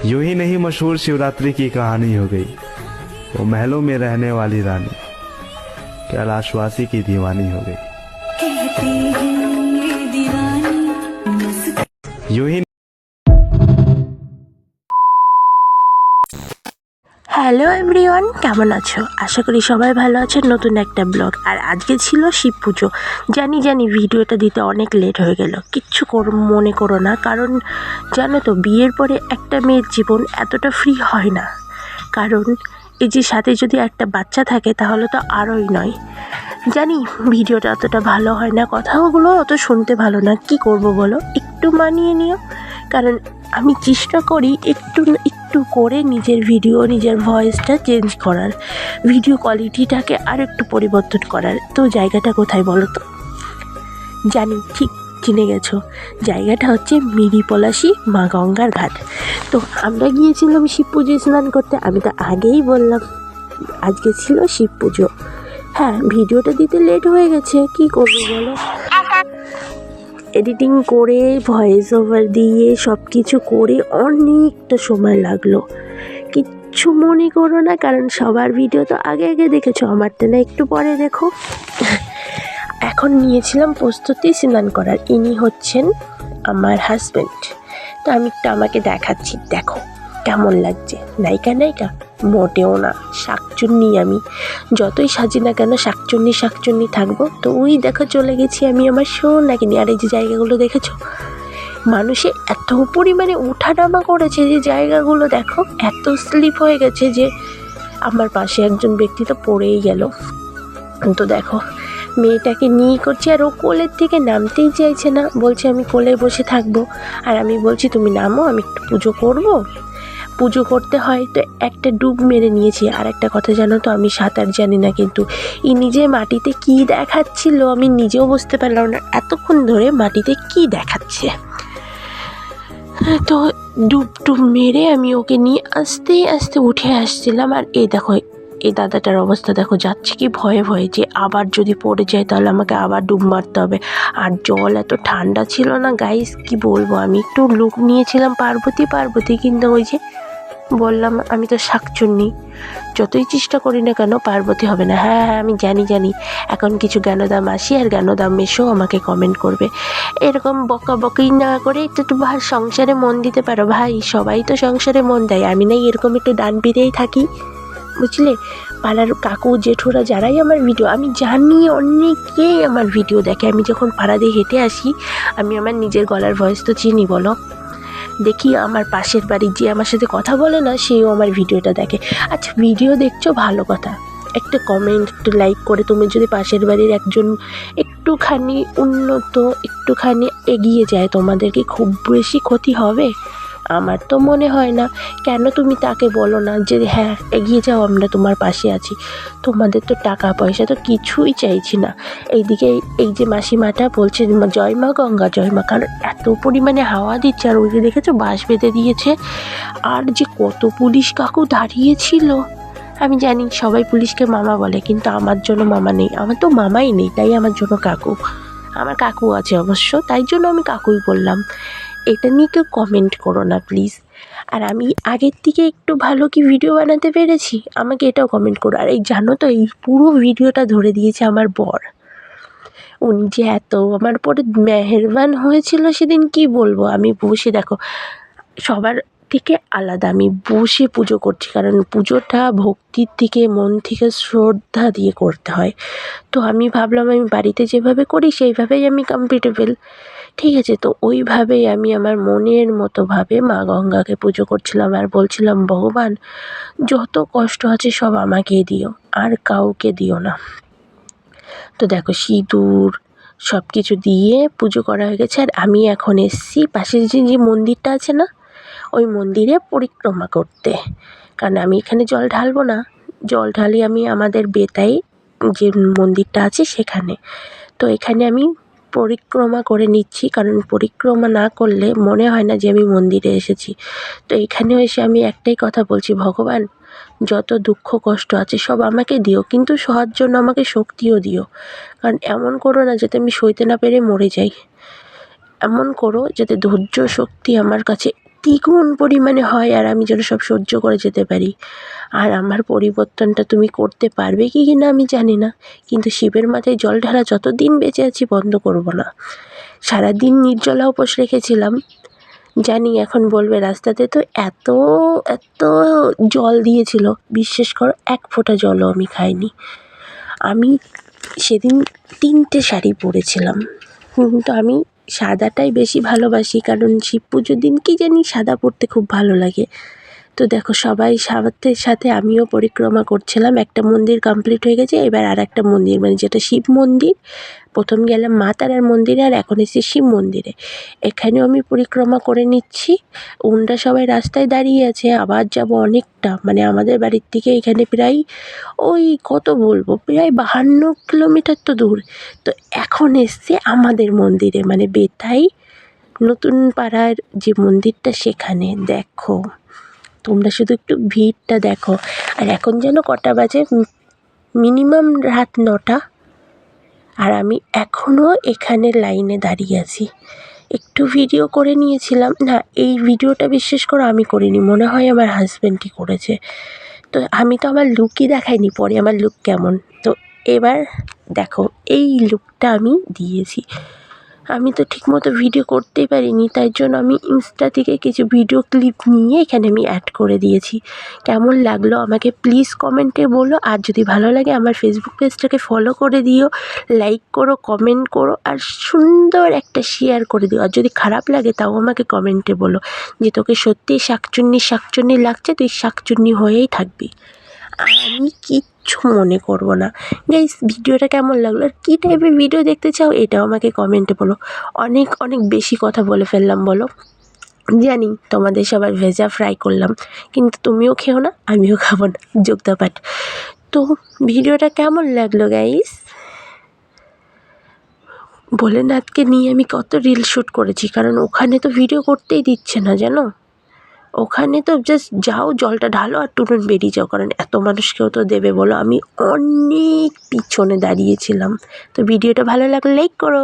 यूं ही नहीं मशहूर शिवरात्रि की कहानी हो गई। वो महलों में रहने वाली रानी कैलाशवासी की दीवानी हो गई। यूं ही হ্যালো এভরিওয়ান, কেমন আছো? আশা করি সবাই ভালো আছেন। নতুন একটা ব্লগ, আর আজকে ছিল শিব পুজো। জানি ভিডিওটা দিতে অনেক লেট হয়ে গেল, কিচ্ছু মনে করো না। কারণ জানো তো, বিয়ের পরে একটা মেয়ের জীবন এতটা ফ্রি হয় না। কারণ এই যে সাথে যদি একটা বাচ্চা থাকে তাহলে তো আরোই নয়। জানি ভিডিওটা অতটা ভালো হয় না, কথাগুলো অত শুনতে ভালো না, কি করব বলো, একটু মানিয়ে নিও। কারণ আমি চেষ্টা করি একটু করে নিজের ভিডিও, নিজের ভয়েসটা চেঞ্জ করার, ভিডিও কোয়ালিটিটাকে আর একটু পরিবর্তন করার। তো জায়গাটা কোথায় বলো তো? জানি ঠিক চিনে গেছো, জায়গাটা হচ্ছে মিরিপলাশী মা গঙ্গার ঘাট। তো আমরা গিয়েছিলাম শিব পুজোয় স্নান করতে। আমি তো আগেই বললাম আজকে ছিল শিব পুজো। হ্যাঁ, ভিডিওটা দিতে লেট হয়ে গেছে, কি করবো বলো। এডিটিং করে, ভয়েস ওভার দিয়ে সব কিছু করে অনেকটা সময় লাগলো। কিচ্ছু মনে করো না, কারণ সবার ভিডিও তো আগে দেখেছো, আমারটা না একটু পরে দেখো। এখন নিয়েছিলাম প্রস্তুতি স্নান করার। ইনি হচ্ছেন আমার হাজব্যান্ড। তো আমি একটু আমাকে দেখাচ্ছি, দেখো কেমন লাগছে। নায়িকা মোটেও না, শাকচুন্নি। আমি যতই সাজি না কেন শাকচুন্নি থাকবো। তো ওই দেখো চলে গেছি আমি আমার সোনাকে নিয়ে। আর এই যে জায়গাগুলো দেখেছো, মানুষে এত পরিমাণে ওঠানামা করেছে যে জায়গাগুলো দেখো, এত স্লিপ হয়ে গেছে যে আমার পাশে একজন ব্যক্তি তো পড়েই গেল। তো দেখো মেয়েটাকে নিয়ে করছি, আর ও কোলের থেকে নামতেই চাইছে না, বলছে আমি কোলে বসে থাকবো। আর আমি বলছি তুমি নামো, আমি একটু পুজো করতে হয়। তো একটা ডুব মেরে নিয়েছি। আর একটা কথা জানো তো, আমি সাঁতার জানি না, কিন্তু ই নিজে মাটিতে কি দেখাচ্ছিল আমি নিজেও বুঝতে পারলাম না এতক্ষণ ধরে মাটিতে কি দেখাচ্ছে। তো ডুব মেরে আমি ওকে নিয়ে আস্তে আস্তে উঠে আসছিলাম। আর এই দেখো, এই দাদাটার অবস্থা দেখো, যাচ্ছে কি ভয়ে যে আবার যদি পড়ে যায় তাহলে আমাকে আবার ডুব মারতে হবে। আর জল এত ঠান্ডা ছিল না গাইস, কি বলবো। আমি একটু লুক নিয়েছিলাম পার্বতী, কিন্তু ওই যে বললাম আমি তো শাকচুন্নি, যতই চেষ্টা করি না কেন পার্বতী হবে না। হ্যাঁ আমি জানি এখন কিছু জ্ঞানদাম আসি আর জ্ঞানদাম এসেও আমাকে কমেন্ট করবে। এরকম বকাবকি না করে একটু সংসারে মন দিতে পারো ভাই। সবাই তো সংসারে মন দেয়, আমি নাই এরকম একটু ডান পিড়েই থাকি, বুঝলে। পাড়ার কাকু জেঠুরা যারাই আমার ভিডিও, আমি জানি অনেকেই আমার ভিডিও দেখে। আমি যখন পাড়া দিয়ে হেঁটে আসি, আমি আমার নিজের গলার ভয়েস তো চিনি বলো। দেখি আমার পাশের বাড়ির যে আমার সাথে কথা বলে না, সেও আমার ভিডিওটা দেখে। আচ্ছা ভিডিও দেখছো ভালো কথা, একটা কমেন্ট, একটু লাইক করে তুমি যদি পাশের বাড়ির একজন একটুখানি উন্নত, একটুখানি এগিয়ে যায়, তোমাদের কি খুব বেশি ক্ষতি হবে? আমার তো মনে হয় না। কেন তুমি তাকে বলো না যে হ্যাঁ এগিয়ে যাও, আমরা তোমার পাশে আছি। তোমাদের তো টাকা পয়সা তো কিছুই চাইছি না। এইদিকে এই যে মাসিমাটা বলছে জয় মা গঙ্গা, জয় মা, কারণ এত পরিমাণে হাওয়া দিচ্ছে। আর ওই যে দেখেছো বাঁশ বেঁধে দিয়েছে, আর যে কত পুলিশ কাকু দাঁড়িয়েছিল। আমি জানি সবাই পুলিশকে মামা বলে, কিন্তু আমার জন্য মামা নেই, আমার তো মামাই নেই, তাই আমার জন্য কাকু। আমার কাকু আছে অবশ্য, তাই জন্য আমি কাকুই বললাম। এটা নিয়ে কেউ কমেন্ট করো না প্লিজ। আর আমি আগের থেকে একটু ভালো কি ভিডিও বানাতে পেরেছি, আমাকে এটাও কমেন্ট করো। আর এই জানো তো, এই পুরো ভিডিওটা ধরে দিয়েছে আমার বর। উনি যে এত আমার পরে মেহেরবান হয়েছিল সেদিন, কি বলবো। আমি বসে দেখো, সবার থেকে আলাদা আমি বসে পুজো করছি, কারণ পুজোটা ভক্তির থেকে, মন থেকে শ্রদ্ধা দিয়ে করতে হয়। তো আমি ভাবলাম আমি বাড়িতে যেভাবে করি সেইভাবেই আমি কমফর্টেবল, ঠিক আছে। তো ওইভাবেই আমি আমার মনের মতোভাবে মা গঙ্গাকে পুজো করছিলাম। আর বলছিলাম ভগবান যত কষ্ট আছে সব আমাকেই দিও, আর কাউকে দিও না। তো দেখো সিঁদুর সব কিছু দিয়ে পুজো করা হয়ে গেছে। আর আমি এখন এসেছি পাশের যে মন্দিরটা আছে না, ওই মন্দিরে পরিক্রমা করতে। কারণ আমি এখানে জল ঢালবো না, জল ঢালি আমি আমাদের বেতাই যে মন্দিরটা আছে সেখানে। তো এখানে আমি পরিক্রমা করে নিচ্ছি, কারণ পরিক্রমা না করলে মনে হয় না যে আমি মন্দিরে এসেছি। তো এখানেও এসে আমি একটাই কথা বলছি, ভগবান যত দুঃখ কষ্ট আছে সব আমাকে দিও, কিন্তু সবার জন্য আমাকে শক্তিও দিও। কারণ এমন করো না যাতে আমি সইতে না পেরে মরে যাই, এমন করো যাতে ধৈর্য শক্তি আমার কাছে দ্বিগুণ পরিমাণে হয়, আর আমি যেন সব সহ্য করে যেতে পারি। আর আমার পরিবর্তনটা তুমি করতে পারবে কি না আমি জানি না, কিন্তু শিবের মাথায় জল ঢালা যতদিন বেঁচে আছি বন্ধ করব না। সারাদিন নির্জলা উপোস রেখেছিলাম, জানি এখন বলবে রাস্তাতে তো এত এত জল দিয়েছিল, বিশ্বাস করো এক ফোঁটা জলও আমি খাইনি। আমি সেদিন 3টে শাড়ি পরেছিলাম, কিন্তু আমি সাদাটাই বেশি ভালোবাসি, কারণ শিব পুজোর দিন কি জানি সাদা পরতে খুব ভালো লাগে। তো দেখো সবাই সাথে সাথে আমিও পরিক্রমা করছিলাম। একটা মন্দির কমপ্লিট হয়ে গেছে, এবার আর একটা মন্দির, মানে যেটা শিব মন্দির, প্রথম গেলাম মা তারার মন্দিরে আর এখন এসেছি শিব মন্দিরে। এখানেও আমি পরিক্রমা করে নিচ্ছি। ওনরা সবাই রাস্তায় দাঁড়িয়ে আছে, আবার যাব অনেকটা, মানে আমাদের বাড়ির থেকে এখানে প্রায় ওই কত বলবো, প্রায় 52 কিলোমিটার তো দূর। তো এখন এসছে আমাদের মন্দিরে, মানে বেতাই নতুন পাড়ার যে মন্দিরটা সেখানে। দেখো তোমরা শুধু একটু ভিড়টা দেখো। আর এখন যেন কটা বাজে, মিনিমাম রাত 9টা, আর আমি এখনও এখানে লাইনে দাঁড়িয়ে আছি। একটু ভিডিও করে নিয়েছিলাম, না এই ভিডিওটা বিশ্বাস করো আমি করিনি, মনে হয় আমার হাজব্যান্ডই করেছে। তো আমি তো আমার লুকই দেখাইনি, পরে আমার লুক কেমন। তো এবার দেখো এই লুকটা আমি দিয়েছি। আমি তো ঠিকমতো ভিডিও করতেই পারিনি, তাই জন্য আমি ইনস্টা থেকে কিছু ভিডিও ক্লিপ নিয়ে এখানে আমি অ্যাড করে দিয়েছি। কেমন লাগলো আমাকে প্লিজ কমেন্টে বলো, আর যদি ভালো লাগে আমার ফেসবুক পেজটাকে ফলো করে দিও, লাইক করো, কমেন্ট করো, আর সুন্দর একটা শেয়ার করে দিও। আর যদি খারাপ লাগে তাও আমাকে কমেন্টে বলো যে তোকে সত্যিই শাকচুন্নি লাগছে, তুই শাকচুন্নি হয়েই থাকবি, আমি কিচ্ছু মনে করব না। গাইস ভিডিওটা কেমন লাগলো আর কী টাইপের ভিডিও দেখতে চাও এটাও আমাকে কমেন্টে বলো। অনেক অনেক বেশি কথা বলে ফেললাম বলো, জানি তোমাদের সবার ভেজা ফ্রাই করলাম, কিন্তু তুমিও খেও না আমিও খাবো না, যোগদাপাঠ। তো ভিডিওটা কেমন লাগলো গাইস? ভোলেনাথকে নিয়ে আমি কত রিল শ্যুট করেছি, কারণ ওখানে তো ভিডিও করতেই দিচ্ছে না জানো। ওখানে তো জাস্ট যাও, জলটা ঢালো আর তুরন্ত বেরিয়ে যাও, কারণ এত মানুষকেও তো দেবে বলো। আমি অনেক পিছনে দাঁড়িয়েছিলাম। তো ভিডিওটা ভালো লাগলে লাইক করো।